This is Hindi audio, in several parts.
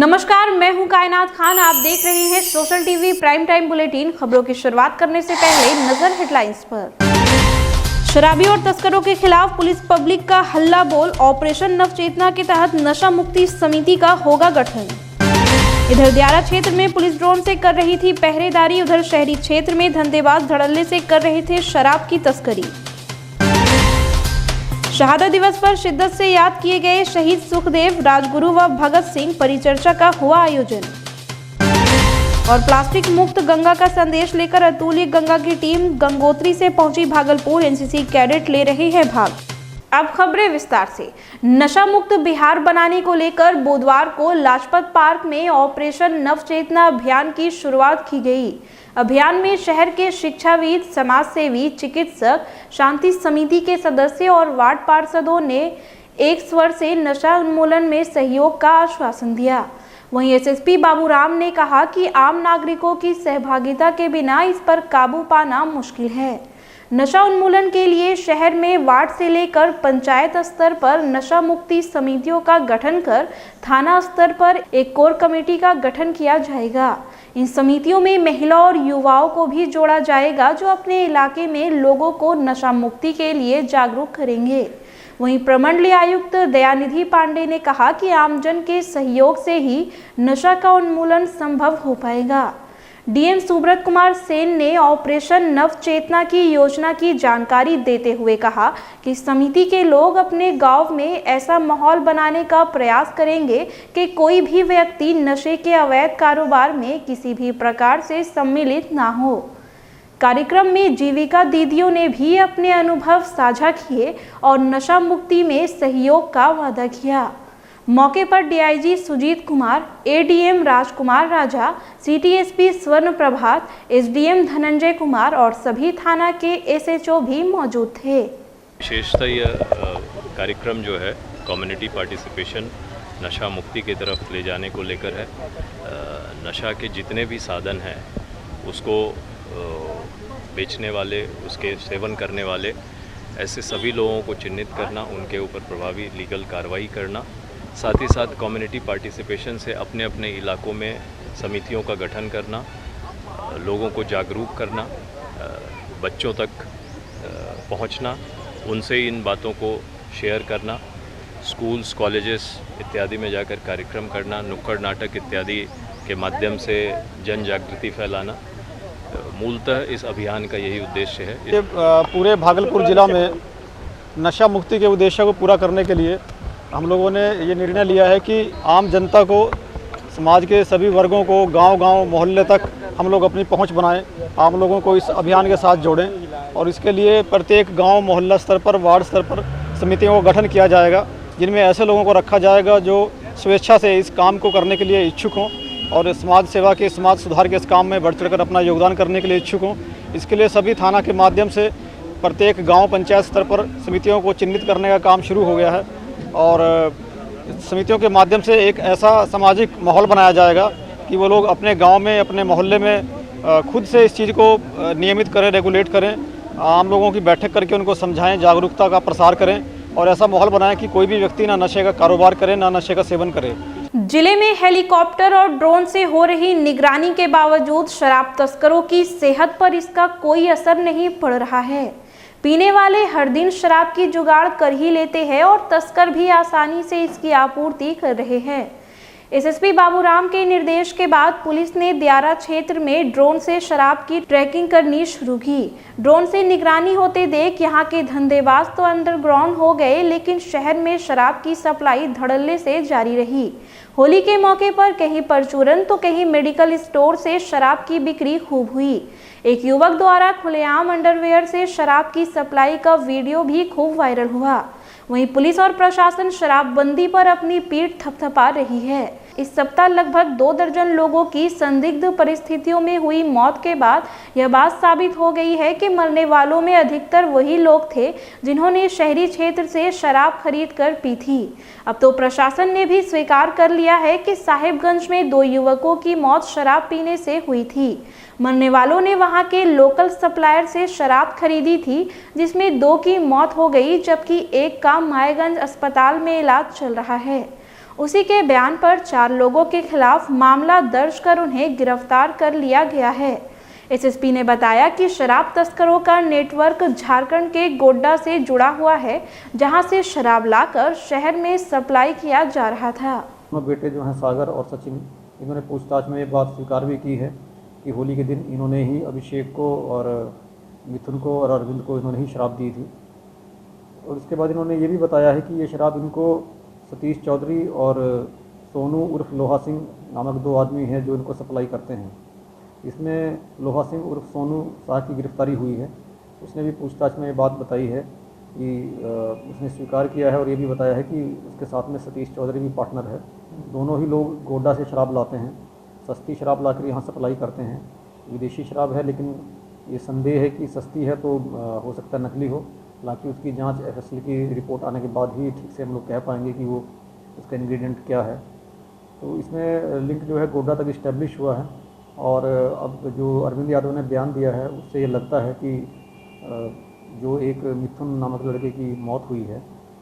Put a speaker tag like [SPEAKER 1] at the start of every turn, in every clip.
[SPEAKER 1] नमस्कार, मैं हूं कायनात खान। आप देख रहे हैं social TV prime time bulletin. खबरों की शुरुआत करने से पहले नजर हेडलाइंस पर। शराबी और तस्करों के खिलाफ पुलिस पब्लिक का हल्ला बोल। ऑपरेशन नवचेतना के तहत नशा मुक्ति समिति का होगा गठन। इधर दियारा क्षेत्र में पुलिस ड्रोन से कर रही थी पहरेदारी। उधर शहरी क्षेत्र में धंधेबाज धड़ल्ले से कर रहे थे शराब की तस्करी। शहादत दिवस पर शिद्दत से याद किए गए शहीद सुखदेव, राजगुरु व भगत सिंह। परिचर्चा का हुआ आयोजन। और प्लास्टिक मुक्त गंगा का संदेश लेकर अतुल्य गंगा की टीम गंगोत्री से पहुंची भागलपुर। एनसीसी कैडेट ले रहे हैं भाग। अब खबरें विस्तार से। नशा मुक्त बिहार बनाने को लेकर बुधवार को लाजपत पार्क में ऑपरेशन नवचेतना अभियान की शुरुआत की गई। अभियान में शहर के शिक्षाविद, समाजसेवी, चिकित्सक, शांति समिति के सदस्य और वार्ड पार्षदों ने एक स्वर से नशा उन्मूलन में सहयोग का आश्वासन दिया। वहीं एसएसपी बाबूराम ने कहा कि आम नागरिकों की सहभागिता के बिना इस पर काबू पाना मुश्किल है। नशा उन्मूलन के लिए शहर में वार्ड से लेकर पंचायत स्तर पर नशा मुक्ति समितियों का गठन कर थाना स्तर पर एक कोर कमेटी का गठन किया जाएगा। इन समितियों में महिला और युवाओं को भी जोड़ा जाएगा, जो अपने इलाके में लोगों को नशा मुक्ति के लिए जागरूक करेंगे। वहीं प्रमंडलीय आयुक्त दयानिधि पांडे ने कहा कि आमजन के सहयोग से ही नशा का उन्मूलन संभव हो पाएगा। डीएम सुब्रत कुमार सेन ने ऑपरेशन नवचेतना की योजना की जानकारी देते हुए कहा कि समिति के लोग अपने गांव में ऐसा माहौल बनाने का प्रयास करेंगे कि कोई भी व्यक्ति नशे के अवैध कारोबार में किसी भी प्रकार से सम्मिलित ना हो। कार्यक्रम में जीविका दीदियों ने भी अपने अनुभव साझा किए और नशा मुक्ति में सहयोग का वादा किया। मौके पर डीआईजी सुजीत कुमार, एडीएम राजकुमार राजा, सीटीएसपी स्वर्ण प्रभात, एसडीएम धनंजय कुमार और सभी थाना के एसएचओ भी मौजूद थे।
[SPEAKER 2] विशेषतः यह कार्यक्रम जो है कम्युनिटी पार्टिसिपेशन नशा मुक्ति की तरफ ले जाने को लेकर है। नशा के जितने भी साधन हैं उसको बेचने वाले, उसके सेवन करने वाले, ऐसे सभी लोगों को चिन्हित करना, उनके ऊपर प्रभावी लीगल कार्रवाई करना, साथ ही साथ कम्युनिटी पार्टिसिपेशन से अपने अपने इलाकों में समितियों का गठन करना, लोगों को जागरूक करना, बच्चों तक पहुंचना, उनसे इन बातों को शेयर करना, स्कूल्स, कॉलेजेस इत्यादि में जाकर कार्यक्रम करना, नुक्कड़ नाटक इत्यादि के माध्यम से जन जागृति फैलाना, मूलतः इस अभियान का यही उद्देश्य है।
[SPEAKER 3] ये पूरे भागलपुर जिला में नशा मुक्ति के उद्देश्य को पूरा करने के लिए हम लोगों ने ये निर्णय लिया है कि आम जनता को, समाज के सभी वर्गों को गांव-गांव, मोहल्ले तक हम लोग अपनी पहुंच बनाएं, आम लोगों को इस अभियान के साथ जोड़ें। और इसके लिए प्रत्येक गांव, मोहल्ला स्तर पर, वार्ड स्तर पर समितियों का गठन किया जाएगा, जिनमें ऐसे लोगों को रखा जाएगा जो स्वेच्छा से इस काम को करने के लिए इच्छुक हों और समाज सेवा के, समाज सुधार के इस काम में बढ़ चढ़कर अपना योगदान करने के लिए इच्छुक हों। इसके लिए सभी थाना के माध्यम से प्रत्येक गाँव, पंचायत स्तर पर समितियों को चिन्हित करने का काम शुरू हो गया है और समितियों के माध्यम से एक ऐसा सामाजिक माहौल बनाया जाएगा कि वो लोग अपने गांव में, अपने मोहल्ले में खुद से इस चीज़ को नियमित करें, रेगुलेट करें, आम लोगों की बैठक करके उनको समझाएं, जागरूकता का प्रसार करें और ऐसा माहौल बनाएं कि कोई भी व्यक्ति ना नशे का कारोबार करे, ना नशे का सेवन करे।
[SPEAKER 1] जिले में हेलीकॉप्टर और ड्रोन से हो रही निगरानी के बावजूद शराब तस्करों की सेहत पर इसका कोई असर नहीं पड़ रहा है। पीने वाले हर दिन शराब की जुगाड़ कर ही लेते हैं और तस्कर भी आसानी से इसकी आपूर्ति कर रहे हैं। एसएसपी बाबूराम के निर्देश के बाद पुलिस ने दियारा क्षेत्र में ड्रोन से शराब की ट्रैकिंग करनी शुरू की। ड्रोन से निगरानी होते देख यहाँ के धंधेबाज तो अंडरग्राउंड हो गए, लेकिन शहर में शराब की सप्लाई धड़ल्ले से जारी रही। होली के मौके पर कहीं परचूरन तो कहीं मेडिकल स्टोर से शराब की बिक्री खूब हुई। एक युवक द्वारा खुलेआम अंडरवेयर से शराब की सप्लाई का वीडियो भी खूब वायरल हुआ। वहीं पुलिस और प्रशासन शराबबंदी पर अपनी पीठ थपथपा रही है। इस सप्ताह लगभग 2 दर्जन लोगों की संदिग्ध परिस्थितियों में हुई मौत के बाद यह बात साबित हो गई है कि मरने वालों में अधिकतर वही लोग थे जिन्होंने शहरी क्षेत्र से शराब खरीद कर पी थी। अब तो प्रशासन ने भी स्वीकार कर लिया है कि साहिबगंज में 2 युवकों की मौत शराब पीने से हुई थी। मरने वालों ने वहां के लोकल सप्लायर से शराब खरीदी थी, जिसमें 2 की मौत हो गई, जबकि एक का मायगंज अस्पताल में इलाज चल रहा है। उसी के बयान पर 4 लोगों के खिलाफ मामला दर्ज कर उन्हें गिरफ्तार कर लिया गया है। एसएसपी ने बताया कि शराब तस्करों का नेटवर्क झारखंड के गोड्डा से जुड़ा हुआ है, जहां से शराब लाकर शहर में सप्लाई किया जा रहा था।
[SPEAKER 3] बेटे जो हैं सागर और सचिन, इन्होंने पूछताछ में ये बात स्वीकार भी की है कि होली के दिन इन्होंने ही अभिषेक को और मिथुन को और अरविंद को इन्होंने ही शराब दी थी। और उसके बाद इन्होंने ये भी बताया है कि ये शराब इनको सतीश चौधरी और सोनू उर्फ लोहा सिंह नामक 2 आदमी हैं जो इनको सप्लाई करते हैं। इसमें लोहा सिंह उर्फ सोनू शाह की गिरफ्तारी हुई है। उसने भी पूछताछ में ये बात बताई है कि उसने स्वीकार किया है और ये भी बताया है कि उसके साथ में सतीश चौधरी भी पार्टनर है। दोनों ही लोग गोड्डा से शराब लाते हैं, सस्ती शराब लाकर यहाँ सप्लाई करते हैं। विदेशी शराब है, लेकिन ये संदेह है कि सस्ती है तो हो सकता है नकली हो। हालांकि उसकी जांच एफएसएल की रिपोर्ट आने के बाद ही ठीक से हम लोग कह पाएंगे कि वो उसका इंग्रेडिएंट क्या है। तो इसमें लिंक जो है गोड्डा तक इस्टेब्लिश हुआ है। और अब जो अरविंद यादव ने बयान दिया है उससे ये लगता है कि जो एक मिथुन नामक लड़के की मौत हुई है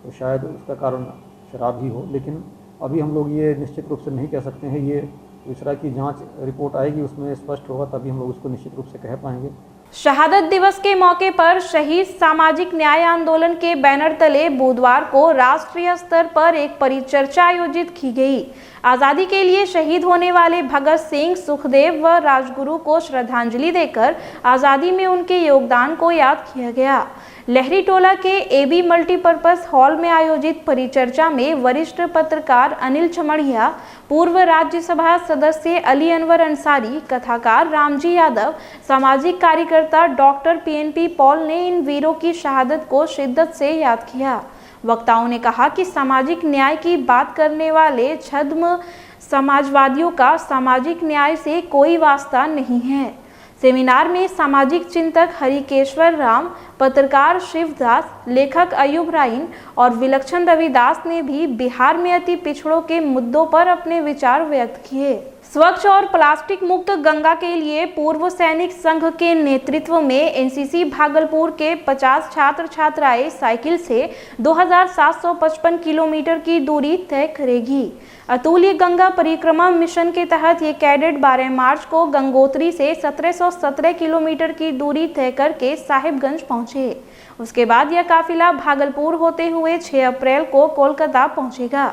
[SPEAKER 3] तो शायद उसका कारण शराब ही हो। लेकिन अभी हम लोग ये निश्चित रूप से नहीं कह सकते हैं। ये इस तरह की जांच रिपोर्ट आएगी, उसमें स्पष्ट होगा, तभी हम लोग उसको निश्चित रूप से कह पाएंगे।
[SPEAKER 1] शहादत दिवस के मौके पर शहीद सामाजिक न्याय आंदोलन के बैनर तले बुधवार को राष्ट्रीय स्तर पर एक परिचर्चा आयोजित की गई। आज़ादी के लिए शहीद होने वाले भगत सिंह, सुखदेव व राजगुरु को श्रद्धांजलि देकर आज़ादी में उनके योगदान को याद किया गया। लहरी टोला के एबी मल्टीपर्पज हॉल में आयोजित परिचर्चा में वरिष्ठ पत्रकार अनिल चमड़िया, पूर्व राज्यसभा सदस्य अली अनवर अंसारी, कथाकार रामजी यादव, सामाजिक कार्यकर्ता डॉक्टर पीएनपी पॉल ने इन वीरों की शहादत को शिद्दत से याद किया। वक्ताओं ने कहा कि सामाजिक न्याय की बात करने वाले छद्म समाजवादियों का सामाजिक न्याय से कोई वास्ता नहीं है। सेमिनार में सामाजिक चिंतक हरिकेश्वर राम, पत्रकार शिवदास, लेखक अयूब राइन और विलक्षण रविदास ने भी बिहार में अति पिछड़ों के मुद्दों पर अपने विचार व्यक्त किए। स्वच्छ और प्लास्टिक मुक्त गंगा के लिए पूर्व सैनिक संघ के नेतृत्व में एनसीसी भागलपुर के 50 छात्र छात्राएं साइकिल से 2755 किलोमीटर की दूरी तय करेगी। अतुल्य गंगा परिक्रमा मिशन के तहत ये कैडेट 12 मार्च को गंगोत्री से 1717 किलोमीटर की दूरी तय करके साहिबगंज पहुंचे। उसके बाद यह काफिला भागलपुर होते हुए 6 अप्रैल को कोलकाता पहुंचेगा।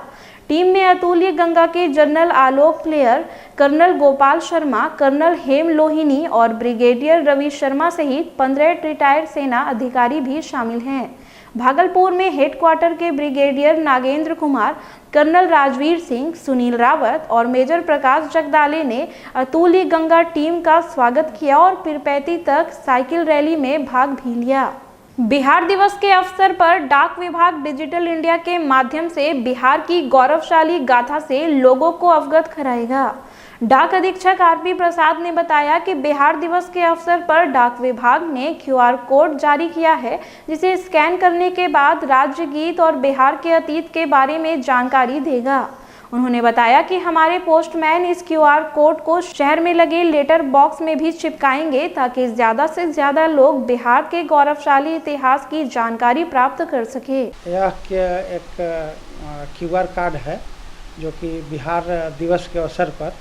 [SPEAKER 1] टीम में अतुल्य गंगा के जनरल आलोक प्लेयर, कर्नल गोपाल शर्मा, कर्नल हेम लोहिनी और ब्रिगेडियर रवि शर्मा सहित 15 रिटायर्ड सेना अधिकारी भी शामिल हैं। भागलपुर में हेडक्वार्टर के ब्रिगेडियर नागेंद्र कुमार, कर्नल राजवीर सिंह, सुनील रावत और मेजर प्रकाश जगदाले ने अतुल्य गंगा टीम का स्वागत किया और पीरपैती तक साइकिल रैली में भाग भी लिया। बिहार दिवस के अवसर पर डाक विभाग डिजिटल इंडिया के माध्यम से बिहार की गौरवशाली गाथा से लोगों को अवगत कराएगा। डाक अधीक्षक आरपी प्रसाद ने बताया कि बिहार दिवस के अवसर पर डाक विभाग ने QR कोड जारी किया है, जिसे स्कैन करने के बाद राज्य गीत और बिहार के अतीत के बारे में जानकारी देगा। उन्होंने बताया कि हमारे पोस्टमैन इस QR कोड को शहर में लगे लेटर बॉक्स में भी चिपकाएंगे ताकि ज़्यादा से ज़्यादा लोग बिहार के गौरवशाली इतिहास की जानकारी प्राप्त कर सके।
[SPEAKER 4] यह एक QR कार्ड है जो कि बिहार दिवस के अवसर पर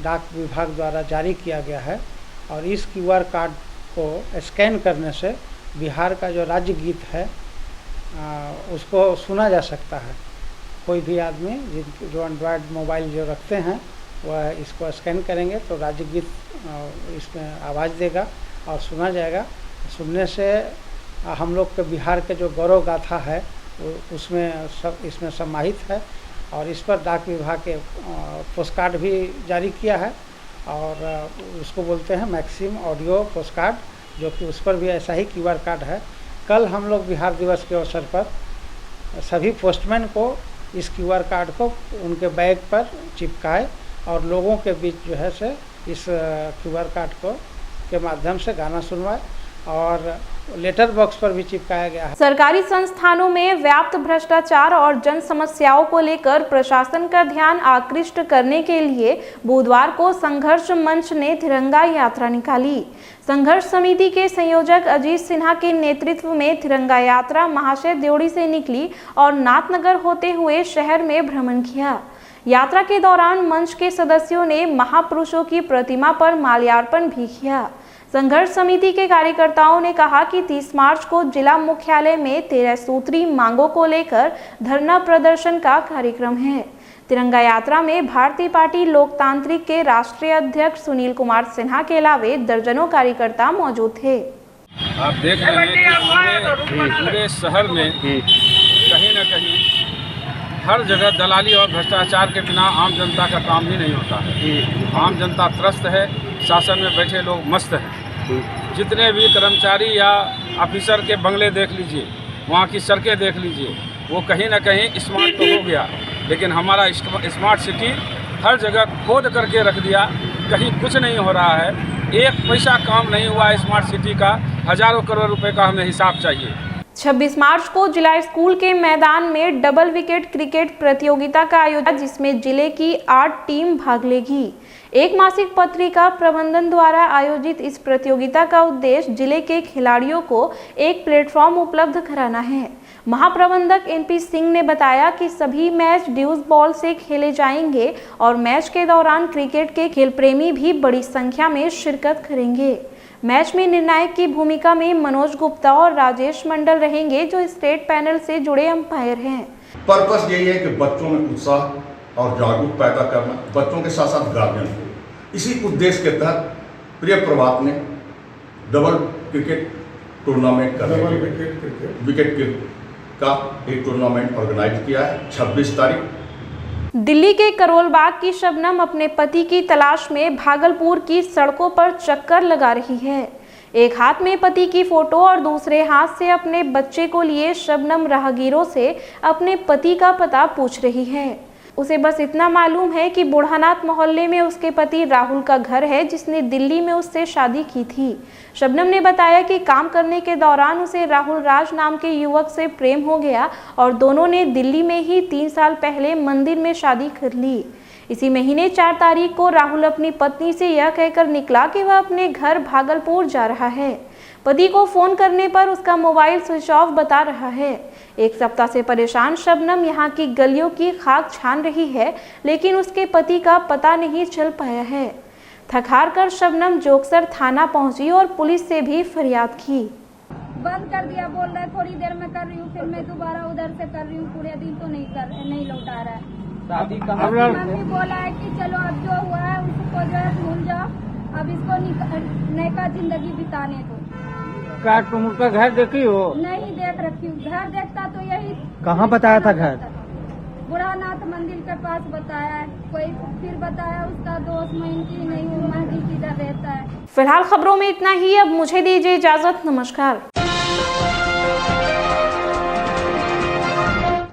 [SPEAKER 4] डाक विभाग द्वारा जारी किया गया है और इस QR कार्ड को स्कैन करने से बिहार का जो राज्य गीत है उसको सुना जा सकता है। कोई भी आदमी जो एंड्रॉयड मोबाइल जो रखते हैं वह इसको स्कैन करेंगे तो राज्य गीत इसमें आवाज़ देगा और सुना जाएगा। सुनने से हम लोग के बिहार के जो गौरव गाथा है इसमें समाहित है और इस पर डाक विभाग के पोस्टकार्ड भी जारी किया है और उसको बोलते हैं मैक्सिम ऑडियो पोस्टकार्ड, जो कि उस पर भी ऐसा ही QR कार्ड है। कल हम लोग बिहार दिवस के अवसर पर सभी पोस्टमैन को इस QR कार्ड को उनके बैग पर चिपकाए और लोगों के बीच जो है से इस QR कार्ड को के माध्यम से गाना सुनवाए और लेटर बॉक्स पर भी चिपकाया गया है।
[SPEAKER 1] सरकारी संस्थानों में व्याप्त भ्रष्टाचार और जन समस्याओं को लेकर प्रशासन का ध्यान आकृष्ट करने के लिए बुधवार को संघर्ष मंच ने तिरंगा यात्रा निकाली। संघर्ष समिति के संयोजक अजीत सिन्हा के नेतृत्व में तिरंगा यात्रा महाशय देवड़ी से निकली और नाथनगर होते हुए शहर में भ्रमण किया। यात्रा के दौरान मंच के सदस्यों ने महापुरुषों की प्रतिमा पर माल्यार्पण भी किया। संघर्ष समिति के कार्यकर्ताओं ने कहा कि 30 मार्च को जिला मुख्यालय में 13 सूत्री मांगों को लेकर धरना प्रदर्शन का कार्यक्रम है। तिरंगा यात्रा में भारतीय पार्टी लोकतांत्रिक के राष्ट्रीय अध्यक्ष सुनील कुमार सिन्हा के अलावे दर्जनों कार्यकर्ता मौजूद थे।
[SPEAKER 5] आप देख रहे हैं कि पूरे शहर में कहीं न कहीं हर जगह दलाली और भ्रष्टाचार के बिना आम जनता का काम ही नहीं होता है। आम जनता त्रस्त है, शासन में बैठे लोग मस्त हैं। जितने भी कर्मचारी या ऑफिसर के बंगले देख लीजिए, वहाँ की सड़कें देख लीजिए, वो कहीं ना कहीं स्मार्ट तो हो गया, लेकिन हमारा स्मार्ट सिटी हर जगह खोद करके रख दिया, कहीं कुछ नहीं हो रहा है। एक पैसा काम नहीं हुआ स्मार्ट सिटी का, हजारों करोड़ रुपए का हमें हिसाब चाहिए।
[SPEAKER 1] 26 मार्च को जिला स्कूल के मैदान में डबल विकेट क्रिकेट प्रतियोगिता का आयोजन, जिसमें जिले की 8 टीम भाग लेगी। एक मासिक पत्रिका प्रबंधन द्वारा आयोजित इस प्रतियोगिता का उद्देश्य जिले के खिलाड़ियों को एक प्लेटफॉर्म उपलब्ध कराना है। महाप्रबंधक एनपी सिंह ने बताया कि सभी मैच ड्यूज बॉल से खेले जाएंगे और मैच के दौरान क्रिकेट के खेल प्रेमी भी बड़ी संख्या में शिरकत करेंगे। मैच में निर्णायक की भूमिका में मनोज गुप्ता और राजेश मंडल रहेंगे, जो स्टेट पैनल से जुड़े अंपायर हैं।
[SPEAKER 6] पर्पस यही है कि बच्चों में उत्साह और जागरूक पैदा करना, बच्चों के साथ साथ गार्जियन को। इसी उद्देश्य के तहत प्रिय प्रभात ने डबल क्रिकेट टूर्नामेंट विकेट का एक टूर्नामेंट ऑर्गेनाइज किया है 26 तारीख।
[SPEAKER 1] दिल्ली के करोल बाग की शबनम अपने पति की तलाश में भागलपुर की सड़कों पर चक्कर लगा रही है। एक हाथ में पति की फोटो और दूसरे हाथ से अपने बच्चे को लिए शबनम राहगीरों से अपने पति का पता पूछ रही है। उसे बस इतना मालूम है कि बुढ़ानाथ मोहल्ले में उसके पति राहुल का घर है, जिसने दिल्ली में उससे शादी की थी। शबनम ने बताया कि काम करने के दौरान उसे राहुल राज नाम के युवक से प्रेम हो गया और दोनों ने दिल्ली में ही 3 साल पहले मंदिर में शादी कर ली। इसी महीने 4 तारीख को राहुल अपनी पत्नी से यह कहकर निकला कि वह अपने घर भागलपुर जा रहा है। पति को फोन करने पर उसका मोबाइल स्विच ऑफ बता रहा है। एक सप्ताह से परेशान शबनम यहाँ की गलियों की खाक छान रही है, लेकिन उसके पति का पता नहीं चल पाया है। थक-हार कर शबनम जोगसर थाना पहुंची और पुलिस से भी फरियाद की।
[SPEAKER 7] बंद कर दिया, बोल रहा है थोड़ी देर में कर रही हूँ, फिर मैं दोबारा उधर से कर रही हूँ, पूरे दिन तो नहीं लौटा रहा है। मम्मी बोला है कि चलो अब जो हुआ है उसको जो है भूल जाओ, अब इसको नयका जिंदगी बिताने दो।
[SPEAKER 8] क्या तुम उसका घर देखी हो?
[SPEAKER 7] नहीं देख रखी हूँ, घर देखता तो यही।
[SPEAKER 8] कहाँ बताया था घर?
[SPEAKER 7] बुढ़ानाथ मंदिर के पास बताया है, कोई फिर बताया उसका दोस्त महीन की नहीं, वो महदी किधर रहता है।
[SPEAKER 1] फिलहाल खबरों में इतना ही। अब मुझे दीजिए इजाजत। नमस्कार।